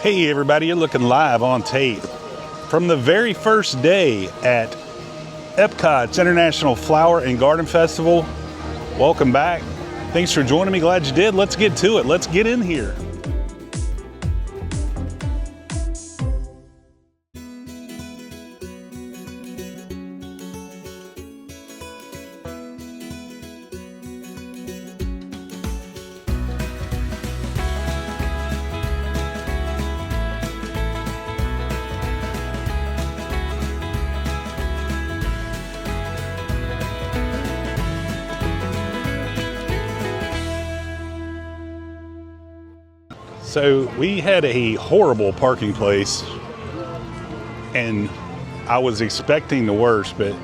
Hey everybody, you're looking live on tape from the very first day at Epcot's International Flower and Garden Festival. Welcome back. Thanks for joining me. Glad you did. Let's get to it. Let's get in here. So we had a horrible parking place and I was expecting the worst, but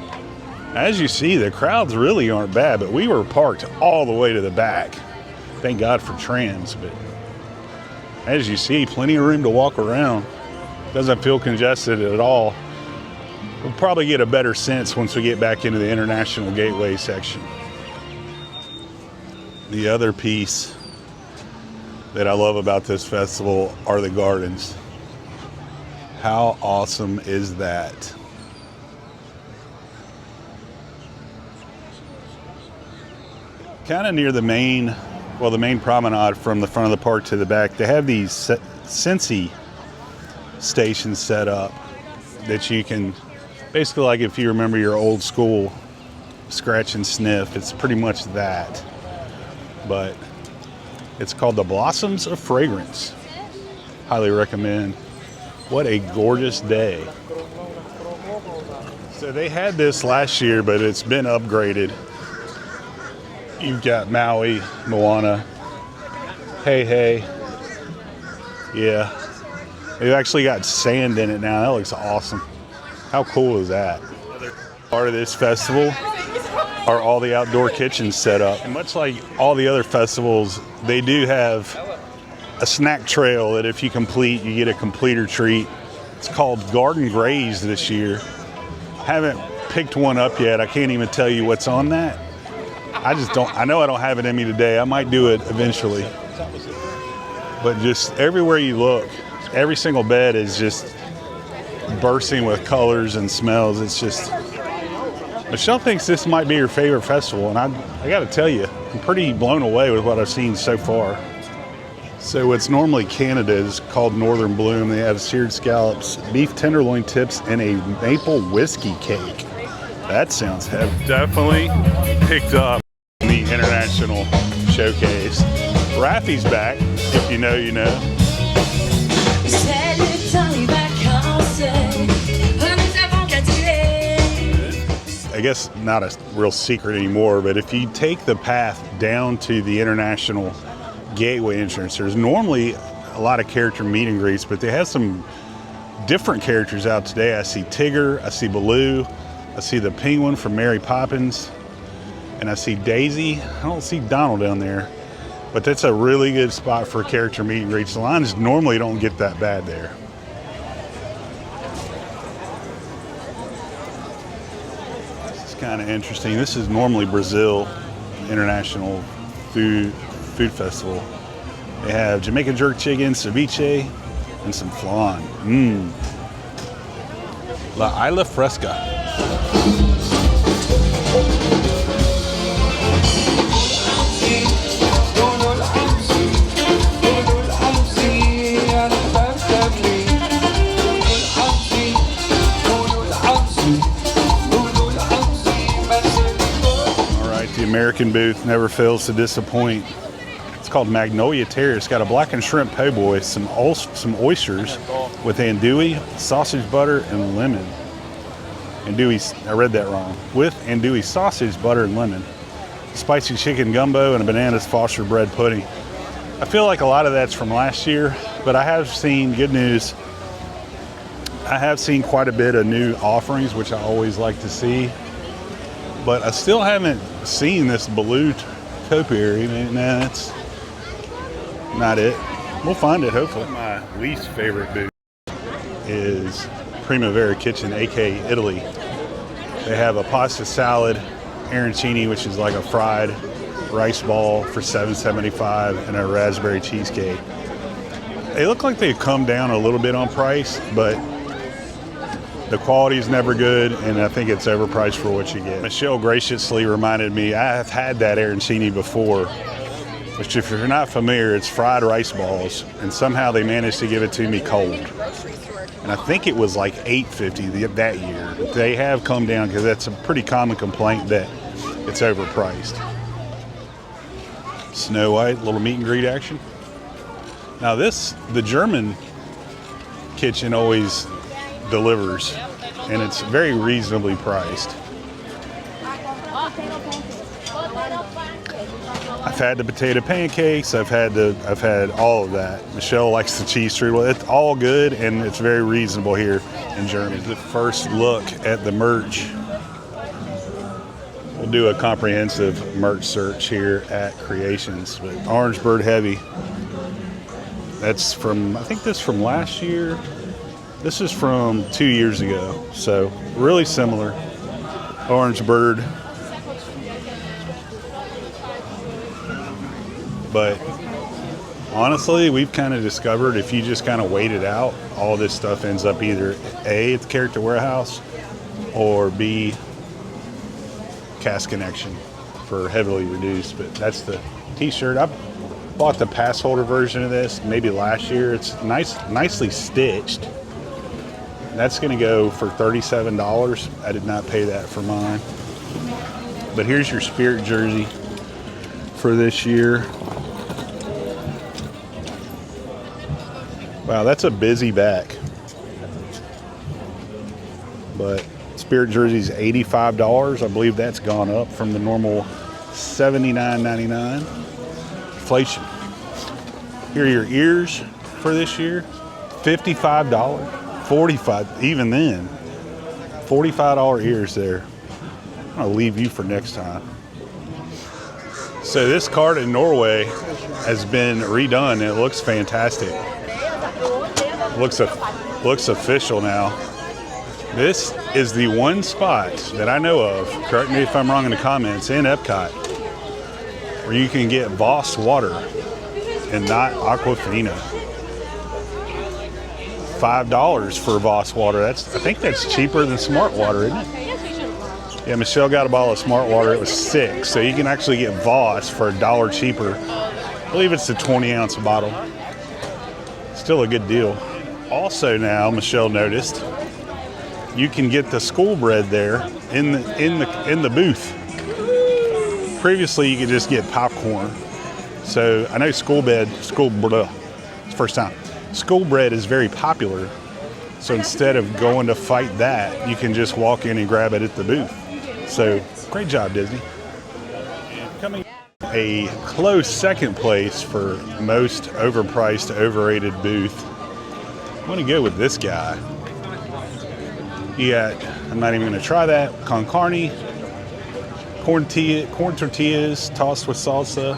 as you see, the crowds really aren't bad, but we were parked all the way to the back. Thank God for trams, but as you see, plenty of room to walk around. Doesn't feel congested at all. We'll probably get a better sense once we get back into the International Gateway section. The other piece that I love about this festival are the gardens. How awesome is that? Kind of near the main promenade from the front of the park to the back, they have these Scentsy stations set up that you can, basically like if you remember your old school scratch and sniff, it's pretty much that. But it's called the Blossoms of Fragrance. Highly recommend. What a gorgeous day. So they had this last year, but it's been upgraded. You've got Maui, Moana, Hey Hey. Yeah. They've actually got sand in it now. That looks awesome. How cool is that? Part of this festival are all the outdoor kitchens set up. And much like all the other festivals, they do have a snack trail that if you complete, you get a completer treat. It's called Garden Graze this year. Haven't picked one up yet. I can't even tell you what's on that. I know I don't have it in me today. I might do it eventually. But just everywhere you look, every single bed is just bursting with colors and smells. It's just, Michelle thinks this might be her favorite festival, and I got to tell you, I'm pretty blown away with what I've seen so far. So what's normally Canada is called Northern Bloom. They have seared scallops, beef tenderloin tips, and a maple whiskey cake. That sounds heavy. Definitely picked up in the International Showcase. Raffy's back. If you know, you know. I guess not a real secret anymore, but if you take the path down to the International Gateway entrance, there's normally a lot of character meet and greets, but they have some different characters out today. I see Tigger, I see Baloo, I see the penguin from Mary Poppins, and I see Daisy. I don't see Donald down there, but that's a really good spot for character meet and greets. The lines normally don't get that bad there. Kind of interesting. This is normally Brazil International Food Festival. They have Jamaican jerk chicken, ceviche, and some flan. La Isla Fresca. American booth never fails to disappoint. It's called Magnolia Terrace. Got a blackened shrimp po' boy, some oysters with andouille, sausage butter, and lemon. Andouille, I read that wrong. With andouille sausage, butter, and lemon. Spicy chicken gumbo and a bananas Foster bread pudding. I feel like a lot of that's from last year, but I have seen, good news, I have seen quite a bit of new offerings, which I always like to see. But I still haven't seen this Baloo topiary. Nah, that's not it. We'll find it, hopefully. My least favorite booth is Primavera Kitchen, aka Italy. They have a pasta salad, arancini, which is like a fried rice ball for $7.75, and a raspberry cheesecake. They look like they've come down a little bit on price, but the quality is never good, and I think it's overpriced for what you get. Michelle graciously reminded me I have had that arancini before, which if you're not familiar, it's fried rice balls, and somehow they managed to give it to me cold. And I think it was like $8.50 that year. They have come down because that's a pretty common complaint that it's overpriced. Snow White, little meet and greet action. Now the German kitchen always delivers, and it's very reasonably priced. I've had the potato pancakes. I've had all of that. Michelle likes the cheese strudel. It's all good, and it's very reasonable here in Germany. The first look at the merch. We'll do a comprehensive merch search here at Creations. But Orange Bird Heavy. That's from, I think this is from last year. This is from 2 years ago. So really similar. Orange Bird. But honestly, we've kind of discovered if you just kind of wait it out, all this stuff ends up either A, at the Character Warehouse, or B, Cast Connection for heavily reduced. But that's the t-shirt. I bought the pass holder version of this maybe last year. It's nicely stitched. That's going to go for $37. I did not pay that for mine. But here's your Spirit jersey for this year. Wow, that's a busy back. But Spirit jersey's $85. I believe that's gone up from the normal $79.99. Inflation. Here are your ears for this year. $55. $45. Even then, $45 ears there. I'm gonna leave you for next time. So this cart in Norway has been redone and it looks fantastic. Looks official now. This is the one spot that I know of, correct me if I'm wrong in the comments, in Epcot, where you can get Voss water and not Aquafina. $5 for Voss water. I think that's cheaper than Smart Water, isn't it? Yeah, Michelle got a bottle of Smart Water. It was $6, so you can actually get Voss for $1 cheaper. I believe it's the 20-ounce bottle. Still a good deal. Also now, Michelle noticed, you can get the school bread there in the booth. Previously, you could just get popcorn. So I know school bread, it's the first time. School bread is very popular. So instead of going to fight that, you can just walk in and grab it at the booth. So great job, Disney. And coming a close second place for most overpriced, overrated booth. I'm going to go with this guy. I'm not even going to try that. Con carne, corn tortillas tossed with salsa,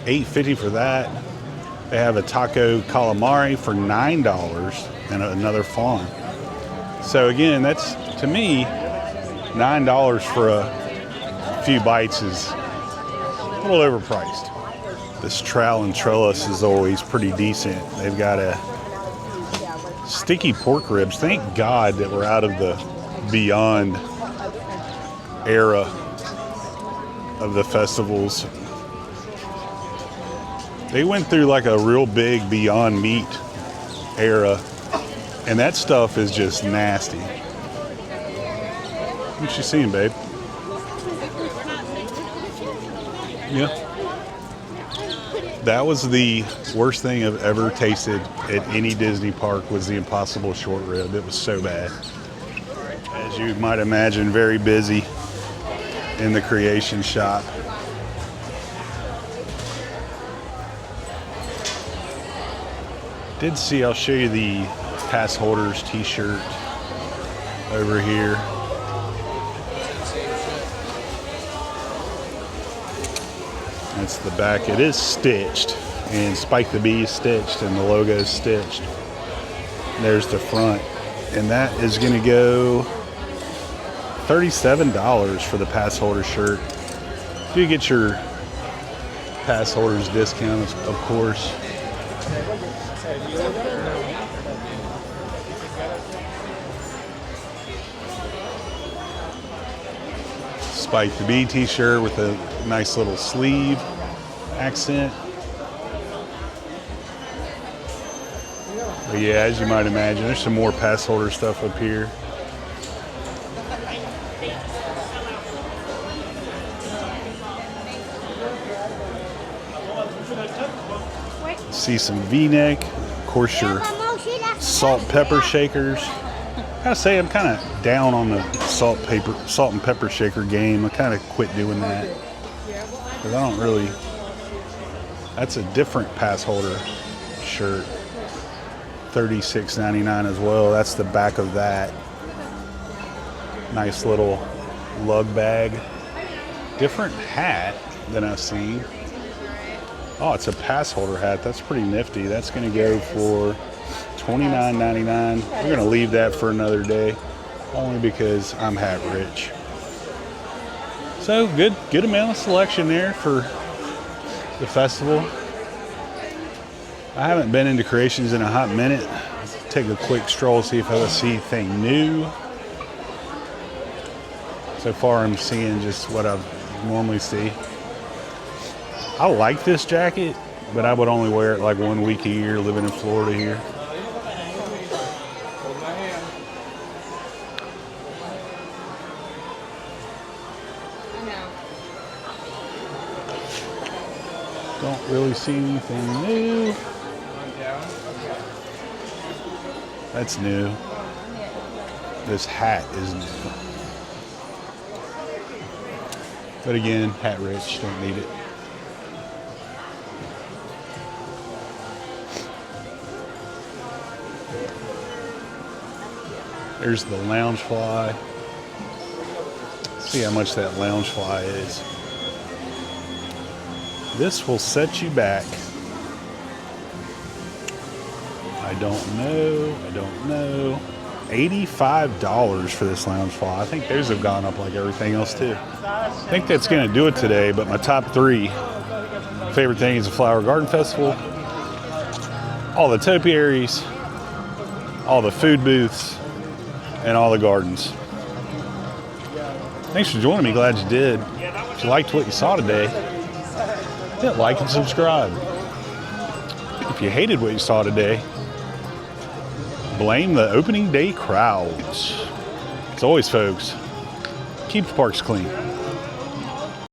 $8.50 for that. They have a taco calamari for $9 and another flan. So again, that's, to me, $9 for a few bites is a little overpriced. This trowel and trellis is always pretty decent. They've got a sticky pork ribs. Thank God that we're out of the Beyond era of the festivals. They went through like a real big Beyond Meat era, and that stuff is just nasty. What you seeing, babe? Yeah. That was the worst thing I've ever tasted at any Disney park, was the Impossible Short Rib. It was so bad. As you might imagine, very busy in the Creation shop. Did see, I'll show you the pass holders t-shirt over here. That's the back. It is stitched, and Spike the Bee is stitched, and the logo is stitched. There's the front, and that is going to go $37 for the pass holder shirt. Do get your pass holders discount, of course. Spike the Bee t-shirt with a nice little sleeve accent. But yeah, as you might imagine, there's some more pass holder stuff up here. See some V-neck. Of course, your salt pepper shakers. I gotta say, I'm kind of down on the salt and pepper shaker game. I kind of quit doing that because I don't really. That's a different pass holder shirt. $36.99 as well. That's the back of that. Nice little lug bag. Different hat than I've seen. Oh, it's a pass holder hat. That's pretty nifty. That's going to go for $29.99. We're going to leave that for another day, only because I'm hat rich. So good amount of selection there for the festival. I haven't been into Creations in a hot minute. Let's take a quick stroll, see if I see anything new. So far, I'm seeing just what I normally see. I like this jacket, but I would only wear it like 1 week a year living in Florida here. Don't really see anything new. That's new. This hat is new. But again, hat rich, don't need it. There's the Loungefly. See how much that Loungefly is. This will set you back. I don't know. $85 for this Loungefly. I think theirs have gone up like everything else too. I think that's going to do it today, but my top 3 favorite things: the Flower Garden Festival, all the topiaries, all the food booths, and all the gardens. Thanks for joining me. Glad you did. If you liked what you saw today, hit like and subscribe. If you hated what you saw today, blame the opening day crowds. As always, folks, keep the parks clean.